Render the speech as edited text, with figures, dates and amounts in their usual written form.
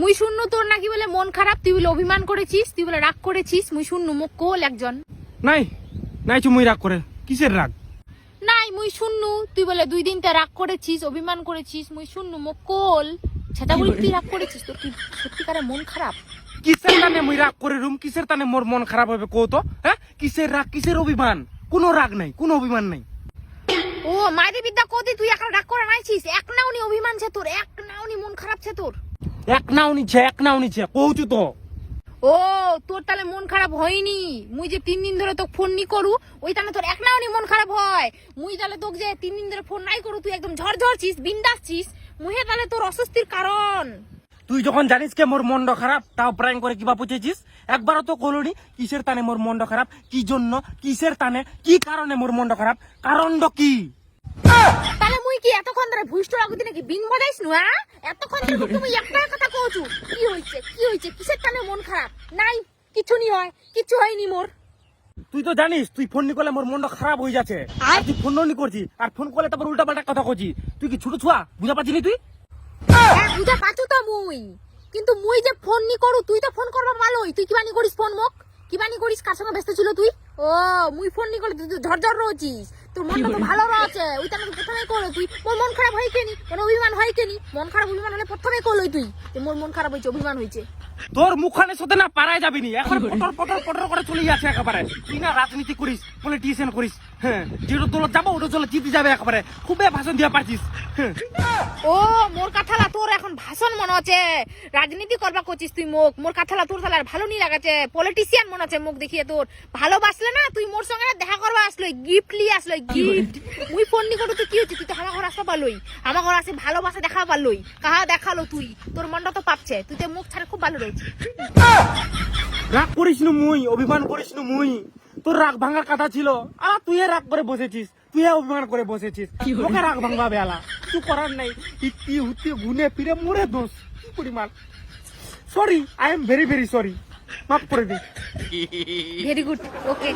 মুই শুননু তোর নাকি বলে মন খারাপ, তুই বলে অভিমান করেছিস, তুই বলে রাগ করেছিস। মুই শুননু মুখ কোল একজন নাই নাই মুই রাগ করে কিসের রাগ? নাই মুই শুননু তুই বলে 2 দিন তে রাগ করেছিস, অভিমান করেছিস। মুই শুননু মুখ কোল সেটা বলি তুই রাগ করেছিস। তোর কি সত্যিকারে মন খারাপ? কিসের টানে মুই রাগ করে রুম? কিসের টানে মোর মন খারাপ হবে কও তো? হ্যাঁ, কিসের রাগ কিসের অভিমান? কোনো রাগ নাই, কোনো অভিমান নাই। ও মাইরে বিদ্যা কোদি তুই এখন রাগ করে নাইছিস? এক নাওনি অভিমান ছে তোর, এক নাওনি মন খারাপ ছে তোর। এক নাও নিছে কৌছু তো। ও তোর তাহলে মন খারাপ হয়নি? মুই যে 3 দিন ধরে তোকে ফোন নি করু, ওই তাহলে তোর এক নাওনি মন খারাপ হয়? মুই তাহলে তোকে যে 3 দিন ধরে ফোন নাই করু, তুই একদম ঝরঝরছিস, বিন্দাসছিস। মুহে তাহলে তোর অস্বস্তির কারণ। তুই যখন জানিস কে মোর মনটা খারাপ, তাও প্র্যাঙ্ক করে কিবা পুছেছিস? একবারও তো কলনি কিসের টানে মোর মনটা খারাপ, কি জন্য, কিসের টানে, কি কারণে মোর মনটা খারাপ, কারণটা কি? তাহলে মুই কি এতক্ষণ ধরে ভুষ্ট লাগুতি নাকি বিন বাজাইছ নু? হ্যাঁ, এতক্ষণ ধরে তুমি একটা কথা কওছু। কি হইছে কিসের টানে মন খারাপ? নাই কিছু নি হয়, কিছু হয়নি মোর। তুই তো জানিস তুই ফোন নি করলে মোর মনটা খারাপ হয়ে যাচ্ছে, আর তুই ফোন নি করছিস, আর ফোন করলে তারপর উল্টা পাল্টা কথা কইছিস। তুই কি ছোট ছুয়া বুঝা পাচ্ছিস তুই? হ্যাঁ বুঝা পাচু তো মুই, কিন্তু মুই যে ফোন নি করু, তুই তো ফোন করবা ভালোই। তুই কিবানি করিস ফোন মোক? কিবানি করিস? কার সঙ্গে ব্যস্ত ছিল তুই? ও মুই ফোন নি করলে তুই ঝরঝর রয়েছিস, তোর মনটা তো ভালো রয়েছে। ওই তাহলে প্রথমে করো তুই। মোর মন খারাপ হয় কেনি? কোন অভিমান হয় কেনি? মন খারাপ অভিমান হলে প্রথমে করলই তুই যে মোর মন খারাপ হয়েছে, অভিমান হয়েছে। তোর মুখানের সাথে না পারাই যাবি নি, এখন পটর করে চলে যাচ্ছে একেবারে। তুই না রাজনীতি করিস, পলিটিশিয়ান করিস। হ্যাঁ, যেটা দলত যাবো ওটা দলত জিতে যাবে একেবারে। খুবই ভাষণ দিয়া পারছিস। হ্যাঁ। ও মোর কথালা তোর এখন ভাষণ মনে হচ্ছে, রাজনীতি করবা করছিস তুই মোক। মোর কথালা তোর তাহলে আর ভালো নি লাগাছে, পলিটিশিয়ান মনে হচ্ছে মুখ দেখিয়ে তোর। ভালোবাসলে না তুই মোর সঙ্গে দেখা করবা আসলো, গিফট লিয়ে আসলো, গিফট। মুই ফোন নি করু তুই কি হচ্ছে? তুই তো আমার ঘর আসতে পারলই, আমার ঘর আসে ভালোবাসা দেখা পারলই। কাহা দেখালো তুই? তোর মনটা তো পাচ্ছে, তুই তো মুখ ছাড়া খুব ভালো রয়েছে। রাগ করিস নু মুই, অভিমান করিস নু মুই। তোর রাগ ভাঙার কথা ছিল, আর তুই রাগ করে বসেছিস, তুই অভিমান করে বসেছিস। তোকে রাগ ভাঙবা বেলা কিছু করার নাই। ইতি হুতি গুনে ফিরে মরে দোষ কি পরিমাণ। Sorry, I am very very sorry, মাফ করে দে। ভেরি গুড, ওকে।